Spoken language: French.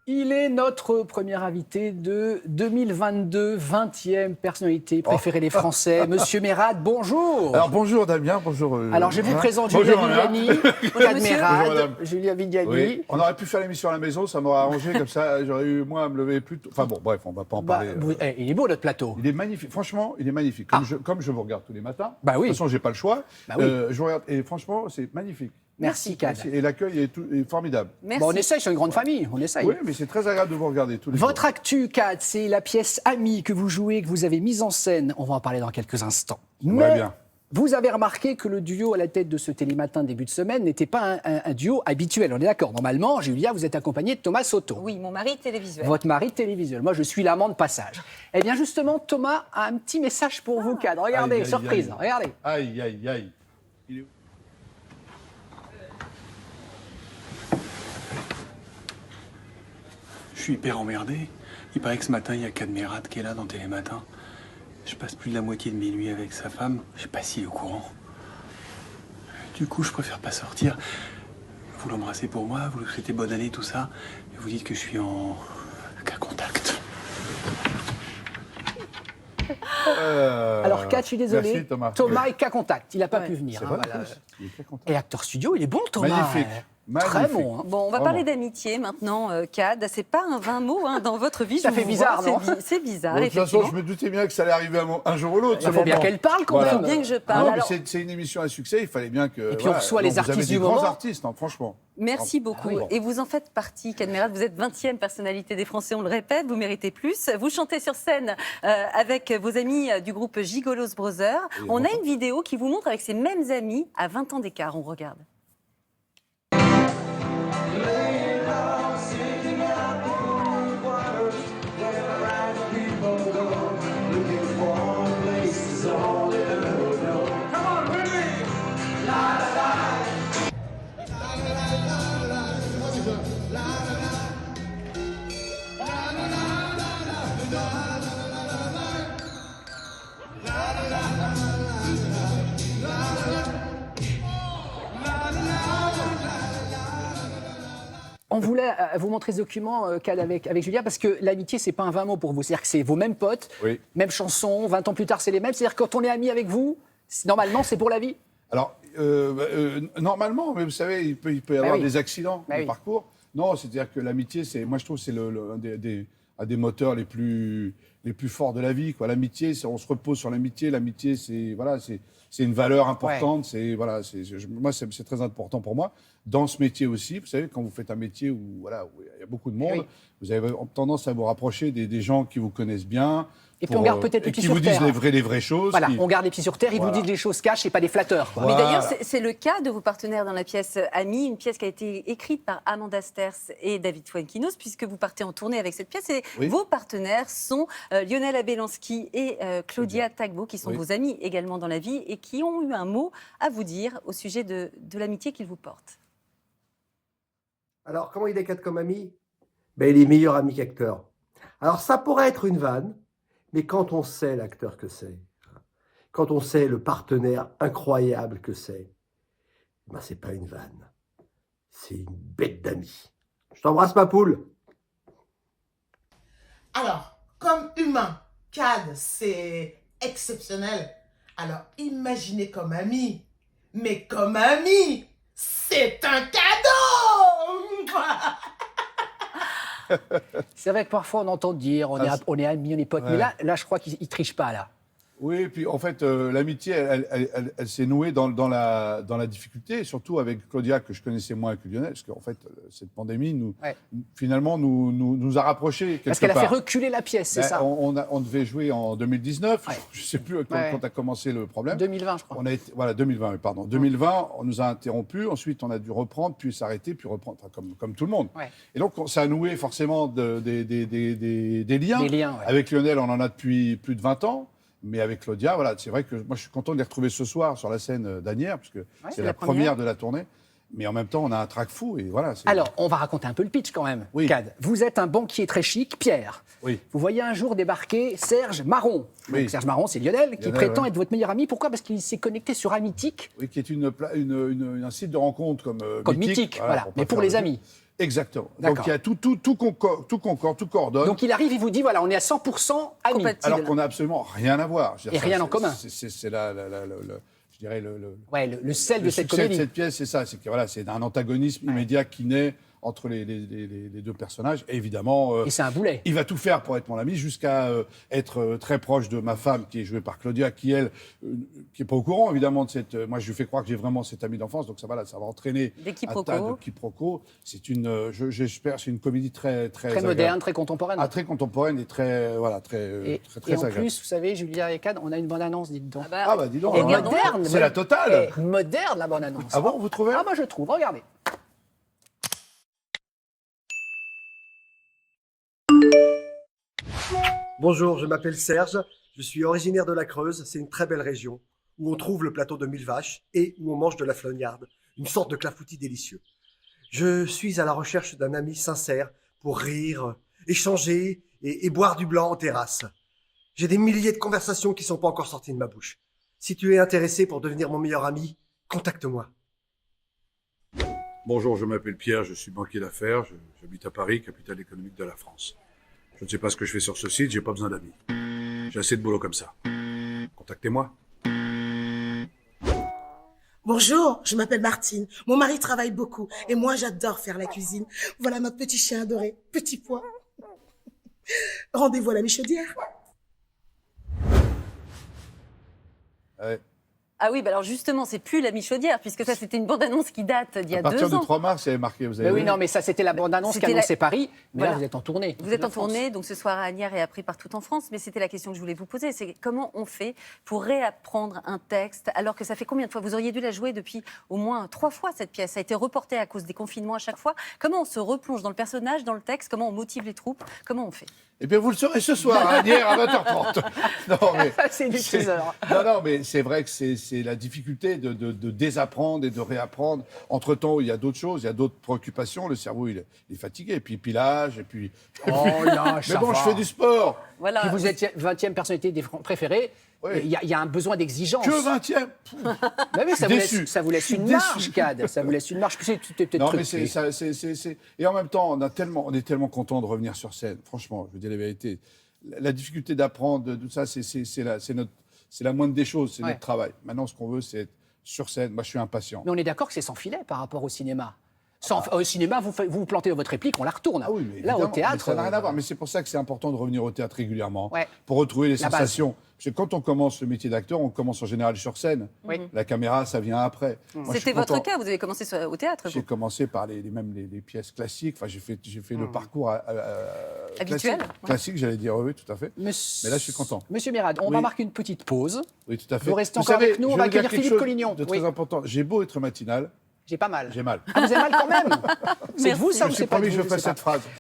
Il est notre premier invité de 2022, 20e personnalité préférée des Français. Monsieur Mérad, bonjour. Alors bonjour Damien, bonjour. Alors je vous présente Bonjour, Julia Vignani, Kad Mérad, Bonjour, madame. Julia Vignani. Oui. On aurait pu faire l'émission à la maison, ça m'aurait arrangé, comme ça j'aurais eu moi à me lever plus tôt. Enfin bon, bref, on va pas en parler. Il est beau notre plateau. Il est magnifique, franchement, il est magnifique. Comme je vous regarde tous les matins. Bah oui. De toute façon, j'ai pas le choix. Bah oui. Je vous regarde et franchement, c'est magnifique. Merci Kad. Et l'accueil est formidable. Merci. Bon, on essaye, c'est une grande famille, on essaye. Oui, mais c'est très agréable de vous regarder tous les jours. Votre actu, Kad, c'est la pièce Ami que vous jouez, que vous avez mise en scène. On va en parler dans quelques instants. Ouais, bien. Vous avez remarqué que le duo à la tête de ce télématin début de semaine n'était pas un duo habituel. On est d'accord. Normalement, Julia, vous êtes accompagnée de Thomas Soto. Oui, mon mari télévisuel. Votre mari télévisuel. Moi, je suis l'amant de passage. Eh bien, justement, Thomas a un petit message pour vous, Kad. Regardez, Aïe, aïe, surprise. aïe. Regardez. Aïe, aïe, aïe. Il est où ? Je suis hyper emmerdé. Il paraît que ce matin, il y a Kad Mérad qui est là dans Télématin. Je passe plus de la moitié de mes nuits avec sa femme. Je sais pas s'il est au courant. Du coup, je préfère pas sortir. Vous l'embrassez pour moi, vous lui souhaitez bonne année, tout ça. Et vous dites que je suis en cas contact. Alors, Kad, je suis désolé. Merci, Thomas. Thomas est cas contact. Il n'a pas pu C'est venir. vrai, hein, voilà. il est très content. Et acteur studio, il est bon, Thomas. Magnifique. Très Magnifique. bon. Hein. Bon, on va Vraiment. parler d'amitié maintenant, Kad. C'est pas un vain mot dans votre vie. Ça je fait vous bizarre, vois. non C'est bizarre, Bon, de toute façon, effectivement. je me doutais bien que ça allait arriver un jour ou l'autre. Il faut bien qu'elle parle quand Voilà. même. Bien que je Non, parle. mais Alors, c'est une émission à succès, il fallait bien que. Et puis on reçoit les Donc, artistes vous avez du des grands moment. artistes, hein, franchement. merci beaucoup. oui. Et vous en faites partie, Kad Mérad. Vous êtes 20e personnalité des Français, on le répète. Vous méritez plus. Vous chantez sur scène avec vos amis du groupe Gigolos Brothers. Et On a bonjour. une vidéo qui vous montre avec ces mêmes amis à 20 ans d'écart. On regarde. On voulait vous montrer ce document, Kad, avec Julia, parce que l'amitié, c'est pas un vain mot pour vous. C'est-à-dire que c'est vos mêmes potes, Oui. même chansons, 20 ans plus tard, c'est les mêmes. C'est-à-dire que quand on est ami avec vous, normalement, c'est pour la vie. Alors, normalement, mais vous savez, il peut y avoir oui. des accidents Bah de oui. parcours. Non, c'est-à-dire que l'amitié, moi je trouve que c'est un des moteurs les plus forts de la vie. Quoi. L'amitié, on se repose sur l'amitié. L'amitié, c'est une valeur importante. Moi, c'est très important pour moi. Dans ce métier aussi, vous savez, quand vous faites un métier où il y a beaucoup de monde, Oui. vous avez tendance à vous rapprocher des gens qui vous connaissent bien. Et puis on garde peut-être les et pieds qui sur vous disent terre. les vraies choses. Voilà, qui- on garde les pieds sur terre, ils Voilà. vous disent les choses cachées et pas des flatteurs. quoi. Mais Voilà. d'ailleurs, c'est le cas de vos partenaires dans la pièce Ami, une pièce qui a été écrite par Amanda Sters et David Fuenquinos, puisque vous partez en tournée avec cette pièce. Et Oui. vos partenaires sont Lionel Abelansky et Claudia Tagbo, qui sont Oui. vos amis également dans la vie et qui ont eu un mot à vous dire au sujet de l'amitié qu'ils vous portent. Alors, comment il est Kad comme ami? Ben, il est meilleur ami qu'acteur. Alors, ça pourrait être une vanne, mais quand on sait l'acteur que c'est, quand on sait le partenaire incroyable que c'est, ben, c'est pas une vanne. C'est une bête d'ami. Je t'embrasse, ma poule. Alors, comme humain, Kad, c'est exceptionnel. Alors, imaginez comme ami. Mais comme ami, c'est un cadeau. C'est vrai que parfois on entend dire on est amis, on est potes, Ouais. mais là, je crois qu'il triche pas là. Oui, puis en fait, l'amitié, elle s'est nouée dans la difficulté, et surtout avec Claudia, que je connaissais moins que Lionel, parce qu'en fait, cette pandémie, finalement, nous a rapprochés quelque Parce qu'elle a part. fait reculer la pièce, c'est Ben, ça. on devait jouer en 2019, Ouais. je ne sais plus Ouais. quand a commencé le problème. 2020, je crois. On a été, voilà, 2020, oui, pardon. 2020, on nous a interrompus, ensuite on a dû reprendre, puis s'arrêter, puis reprendre, enfin, comme tout le monde. Ouais. Et donc, ça a noué forcément des liens. Des liens, ouais. Avec Lionel, on en a depuis plus de 20 ans. Mais avec Claudia, voilà, c'est vrai que moi, je suis content de les retrouver ce soir sur la scène d'Asnières, puisque c'est la première de la tournée. Mais en même temps, on a un trac fou, et voilà. Alors, on va raconter un peu le pitch quand même, Oui. Kad. Vous êtes un banquier très chic, Pierre. Oui. Vous voyez un jour débarquer Serge Marron. Oui. Donc, Serge Marron, c'est Lionel, qui Lionel, prétend ouais. être votre meilleur ami. Pourquoi? Parce qu'il s'est connecté sur Amitic, Oui, qui est un site de rencontre comme comme Mythique, voilà, pas mais pour faire les le jeu. amis. Exactement. D'accord. Donc il y a tout concorde, tout coordonne. Donc il arrive, il vous dit, voilà, on est à 100% amis. Compatible. Alors qu'on n'a absolument rien à voir. Je veux dire, Et rien en commun. C'est je dirais Ouais, le sel de cette succès comédie. de cette pièce, c'est ça. C'est que voilà, c'est un antagonisme immédiat qui naît entre les deux personnages. Et évidemment, Et c'est un boulet. il va tout faire pour être mon ami, jusqu'à être très proche de ma femme, qui est jouée par Claudia, qui elle, qui est pas au courant évidemment de cette. Moi, je lui fais croire que j'ai vraiment cette amie d'enfance, donc ça va entraîner Des un quiproquos. tas de quiproquos. C'est j'espère, c'est une comédie très Très agréable. moderne, très contemporaine. Très contemporaine et très Et en agréable. plus, vous savez, Julia et Cad, on a une bande-annonce, dites donc. Ah bah dis donc, Et alors, moderne. c'est la totale. Et moderne, la bande-annonce. Ah bon, vous trouvez? Ah, moi je trouve, regardez. Bonjour, je m'appelle Serge, je suis originaire de la Creuse, c'est une très belle région, où on trouve le plateau de Mille Vaches et où on mange de la flognarde, une sorte de clafoutis délicieux. Je suis à la recherche d'un ami sincère pour rire, échanger et boire du blanc en terrasse. J'ai des milliers de conversations qui ne sont pas encore sorties de ma bouche. Si tu es intéressé pour devenir mon meilleur ami, contacte-moi. Bonjour, je m'appelle Pierre, je suis banquier d'affaires, j'habite à Paris, capitale économique de la France. Je ne sais pas ce que je fais sur ce site, j'ai pas besoin d'amis. J'ai assez de boulot comme ça. Contactez-moi. Bonjour, je m'appelle Martine. Mon mari travaille beaucoup et moi j'adore faire la cuisine. Voilà notre petit chien adoré, Petit Pois. Rendez-vous à la Michaudière. Ouais. Ah oui, bah alors justement, c'est plus la Michaudière, puisque ça, c'était une bande-annonce qui date d'il y À a partir 2 du ans. 3 mars, il y avait marqué, vous avez Mais oui, vu non, mais ça, c'était la bande-annonce qui C'était annonçait Paris. Mais Voilà. là, vous êtes en tournée. Vous êtes en La France. tournée, donc ce soir à Agnières et après partout en France. Mais c'était la question que je voulais vous poser, c'est comment on fait pour réapprendre un texte, alors que ça fait combien de fois? Vous auriez dû la jouer depuis au moins 3 fois, cette pièce. Ça a été reportée à cause des confinements à chaque fois. Comment on se replonge dans le personnage, dans le texte? Comment on motive les troupes? Comment on fait? Eh bien, vous le saurez ce soir, à Agnières, à 20h30. Non, mais C'est du teaser. non, mais c'est vrai que c'est la difficulté de désapprendre et de réapprendre. Entre-temps, il y a d'autres choses, il y a d'autres préoccupations. Le cerveau, il est fatigué. Et puis, pilage, et puis... Oh là, Mais bon, je fais du sport. Voilà. Puis vous êtes 20e personnalité préférée. Oui. Il y a un besoin d'exigence. Que 20e. Mais oui, ça vous, déçu. ça vous laisse Je suis une déçu. marge, Cad. Ça vous laisse une marge. Puis c'est peut-être Non, mais truqué. c'est... Et en même temps, on est tellement content de revenir sur scène. Franchement, je veux dire la vérité. La difficulté d'apprendre, de tout ça, c'est la moindre des choses, c'est Ouais. notre travail. Maintenant, ce qu'on veut, c'est être sur scène. Moi, je suis impatient. Mais on est d'accord que c'est sans filet par rapport au cinéma. Au cinéma, vous plantez votre réplique, on la retourne. Ah oui, mais Là, au évidemment, mais théâtre. ça n'a rien à voir. Mais c'est pour ça que c'est important de revenir au théâtre régulièrement, Ouais. pour retrouver les La base. sensations. Parce que quand on commence le métier d'acteur, on commence en général sur scène. Oui. La caméra, ça vient après. Moi, je suis C'était votre content. cas, vous avez commencé au théâtre, J'ai vous. commencé par les pièces classiques. Enfin, j'ai fait le parcours Habituel, classique, j'allais dire. Oui, tout à fait. Monsieur- Mais là, je suis content. Monsieur Mérad, on Oui. va marquer une petite pause. Oui, tout à fait. Vous restez encore avec nous, on je va vais vous dire accueillir quelque Philippe chose Collignon. de très Oui. important. J'ai beau être matinal, J'ai pas mal. j'ai mal. Ah, vous avez mal quand même. C'est de vous, ça, ou Je me c'est suis pas de promis que vous, je je fasse sais pas. cette phrase.